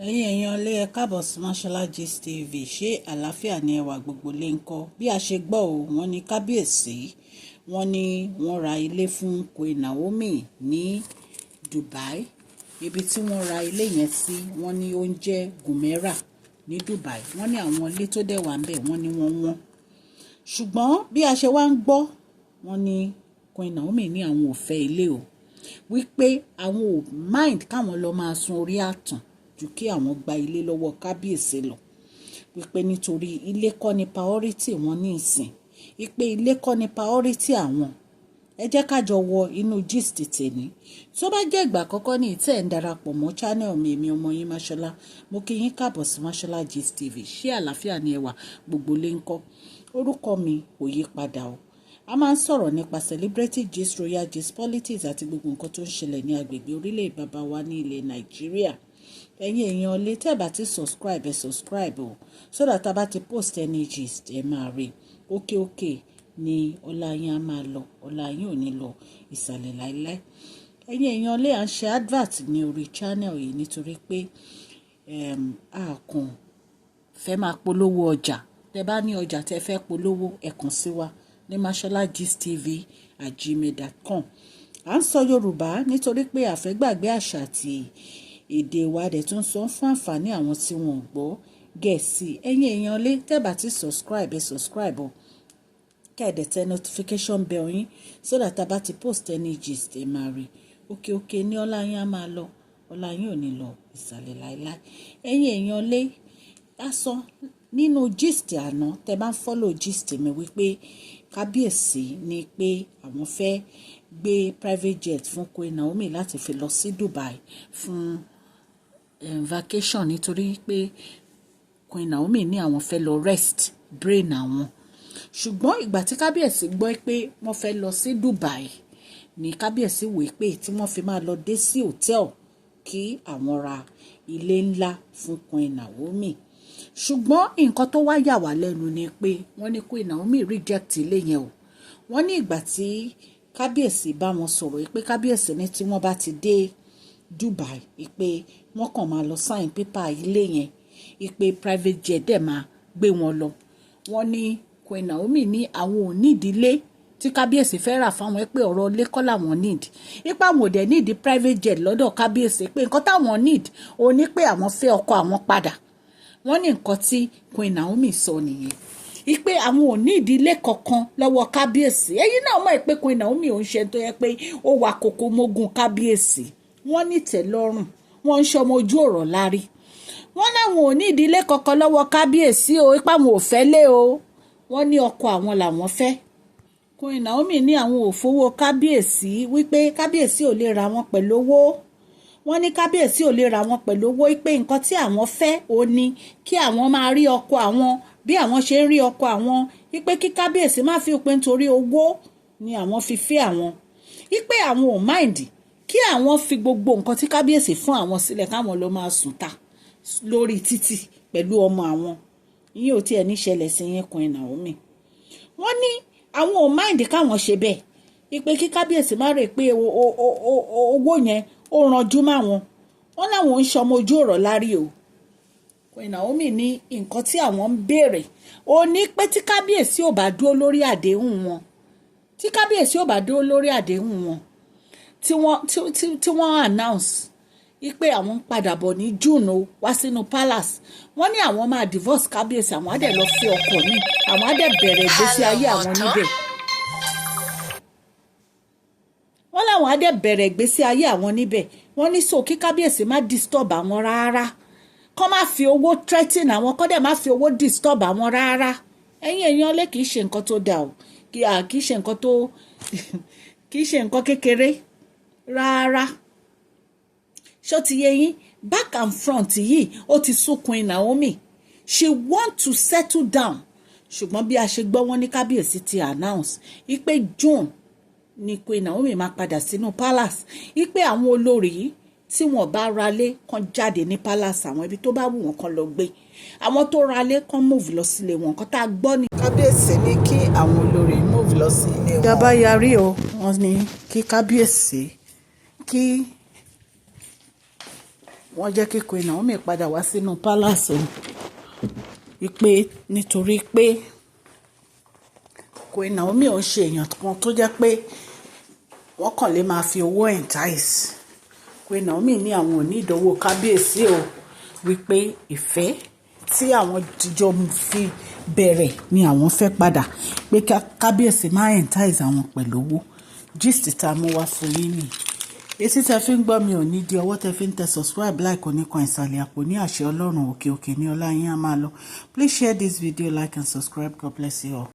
Èèyàn lé ẹ káàbọ̀ sí Mashola Gist TV. Ṣé àlàáfíà ni ẹwà gbogbo lè ń kọ́? Bí a ṣe gbọ́ o, wọ́n ní kábíyèsí, wọ́n ní wọ́n ra ilé fún Queen Naomi ní Dubai. Ibi tí wọ́n ra ilé yẹn sí, wọ́n ní ó ń jẹ́ Gùmẹ́rà ní Dubai. Wọ́n ní àwọn ilé tó dẹ̀ wà ń bẹ̀, wọ́n ní wọ́n. Ṣùgbọ́n bí a ṣe wá ń gbọ́, wọ́n ní Queen Naomi ní àwọn ò fẹ́ ilé o. Wípé àwọn ò mind káwọn lọ máa sun orí àtàn ju kí àwọn gba ilé lọ́wọ́ kábíyèsí lọ. Wípé nítorí ilé kọ́ ni priority wọn ní ìsìn. Wípé ilé kọ́ ni priority àwọn. Ẹ jẹ́ ká jọ wọ inú gist tèmi. Tó bá jẹ́ ìgbà àkọ́kọ́ ní ìtẹ́ ẹ̀ ń darapọ̀ mọ́ channel mi, èmi ọmọ yín Mashola. Mo kí yín káàbọ̀ sí Mashola Gist TV. Ṣé àlàáfíà ni ẹwà gbogbo lè ń kọ́? Orúkọ mi kò yí padà o. A máa ń sọ̀rọ̀ nípa celebrity gist, royal gist, politics àti gbogbo nǹkan tó ń ṣẹlẹ̀ ní agbègbè orílẹ̀ bàbá wa ní ilẹ̀ Nàìjíríà. Ẹ̀yin èèyàn lè tẹ́ bá ti subscribe o, so that a bá ti post any gist ẹ máa rí. Òkè ni ọlá yín á máa lọ, ọlá yín ò ní lọ ìsàlẹ̀ láíláí. Ẹ̀yin èèyàn lè à ń ṣe advert ní orí channel yìí nítorí pé a kàn fẹ́ máa polówó ọjà. Tẹ́ bá ní ọjà tẹ́ fẹ́ polówó, ẹ kàn sí wa ní masholagistv@gmail.com. À ń sọ Yorùbá nítorí pé a fẹ́ gbàgbé àṣà àti èdè wa dẹ̀ tún sọ fún àǹfààní àwọn tí wọ́n gbọ́ Gẹ̀ẹ́sì. Ẹ̀yin èèyàn lè tẹ́ bá ti subscribe o. Kẹ́ẹ̀dẹ̀ tẹ notification bell yín so that a bá ti post any gist ẹ máa rí. Òkè ní ọlá yín á máa lọ, ọlá yín ò ní lọ ìsàlẹ̀ láíláí. Ẹ̀yin èèyàn lè á sọ nínú gist àná, tẹ́ bá ń follow gist mi wípé kábíyèsí ní pé àwọn fẹ́ gbé private jet fún Queen Naomi láti fi lọ sí Dubai fún vacation nítorí pé Queen Naomi ní àwọn fẹ́ lọ rest brain àwọn. Ṣùgbọ́n ìgbà tí kábíyèsí gbọ́ pé wọ́n fẹ́ lọ sí Dubai ní kábíyèsí wò pé tí wọ́n fi máa lọ dé sí hòtẹ́ẹ̀lì kí àwọn ra ilé ńlá fún Queen Naomi. Ṣùgbọ́n nǹkan tó wá yà wá lẹ́nu ni pé wọ́n ní Queen Naomi reject ilé yẹn o. Wọ́n ní ìgbà tí kábíyèsí bá wọn sọ̀rọ̀ pé kábíyèsí ní tí wọ́n bá ti dé Dubai pé wọ́n kàn máa lọ sign paper ilé yẹn pé private jet dẹ̀ máa gbé wọn lọ. Wọ́n ní Queen Naomi ní àwọn ò ní ìdílé tí kábíyèsí fẹ́ rà fáwọn pé ọ̀rọ̀ ilé kọ́ làwọn need. Ipa àwọn ò dẹ̀ need private jet lọ́dọ̀ kábíyèsí pé nǹkan táwọn need ò ní pé àwọn fẹ́ ọkọ àwọn padà. Wọ́n ní nǹkan tí Queen Naomi sọ nìyẹn. Ipe àwọn ò ní ìdílé kankan lọ́wọ́ kábíyèsí. Ẹ̀yin náà mọ̀ pé Queen Naomi ò ń ṣe tó yẹ pé ó wà kókó mógún kábíyèsí. Wọ́n ní tẹ́lọ́rùn, wọ́n ń ṣọmọ ojú ọ̀rọ̀ lárí. Wọ́n láwọn ò ní ìdílé kankan lọ́wọ́ kábíyèsí o, ipa àwọn ò fẹ́ lé o. Wọ́n ní ọkọ àwọn làwọn fẹ́. Queen Naomi ní àwọn ò fowó kábíyèsí wípé kábíyèsí ò lè ra wọn pẹ̀lú owó. Wọ́n ní kábíyèsí ò lè ra wọn pẹ̀lú owó pé nǹkan tí àwọn fẹ́ ò ní kí àwọn máa rí ọkọ àwọn bí àwọn ṣe ń rí ọkọ àwọn. Wípé kí kábíyèsí má fi òpin torí owó ni àwọn fi fẹ́ àwọn. Wípé àwọn ò mind kí àwọn fi gbogbo nǹkan tí kábíyèsí fún àwọn sílẹ̀ káwọn lọ máa sùn ta lórí títì pẹ̀lú ọmọ àwọn. Yín ò tiẹ̀ ní ṣẹlẹ̀ sí yín Queen Naomi. Wọ́n ní àwọn ò mind káwọn ṣe bẹ́ẹ̀. Wípé kí kábíyèsí má rè pé owó yẹn ó ranjú má wọn. Wọ́n láwọn ń ṣọmọ ojú ọ̀rọ̀ lárí o. Queen Naomi ní nǹkan tí àwọn ń béèrè ó ní pé tí kábíyèsí ò bá dúró lórí àdéhùn wọn, tí kábíyèsí ò bá dúró lórí àdéhùn wọn tí wọ́n announce wípé àwọn ń padà bọ̀ ní June o wá sínú palace. Wọ́n ní àwọn máa divorce kábíyèsí, àwọn á dẹ̀ lọ fẹ́ ọkọ mi, àwọn á dẹ̀ bẹ̀rẹ̀ ìgbésí ayé àwọn níbẹ̀. Wọ́n láwọn á dẹ̀ bẹ̀rẹ̀ ìgbésí ayé àwọn níbẹ̀. Wọ́n ní so kí kábíyèsí má disturb àwọn rárá. Kọ́ má fi owó threaten àwọn, kọ́ dẹ̀ má fi owó disturb àwọn rárá. Ẹ̀yin èèyàn lè kìí ṣe nǹkan tó dà o. Kìí ṣe nǹkan tó kìí ṣe nǹkan kékeré rárá. Ṣó ti yé yín? Back and front yìí ó ti sú Queen Naomi. She want to settle down. Ṣùgbọ́n bí a ṣe gbọ́ wọ́n ní kábíyèsí ti announce wípé June ni Queen Naomi máa padà sínú palace. Wípé àwọn olórí tí wọ́n bá ralé kan jáde ní palace, àwọn ibi tó bá wù wọ́n kan lọ gbé. Àwọn tó ralé kan move lọ sílé wọn. Kan tá a gbọ́ ni kábíyèsí ní kí àwọn olórí move lọ sí ilé wọn. Ìjọba yarí o, wọ́n ní kí kábíyèsí kí wọ́n jẹ́ kí Queen Naomi padà wá sínú palace o wípé nítorí pé Queen Naomi ò ń ṣe èèyàn kan tó jẹ́ pé wọ́n kàn lè máa fi owó entice. Queen Naomi ní àwọn ò ní ìdánwò kábíyèsí o wípé ìfẹ́ tí àwọn jíjọ fi bẹ̀rẹ̀ ni àwọn fẹ́ padà pé kábíyèsí máa entice àwọn pẹ̀lú owó. Gist tá a mú wá fún yín ni etí tẹ fi ń gbọ́ mi ò ní di ọwọ́ tẹ fi ń tẹ subscribe like oníkan ìsàlẹ̀ àpò ní àṣẹ Ọlọ́run òkè òkè ní ọlá yín á máa lọ. Please share this video, like and subscribe. God bless you all.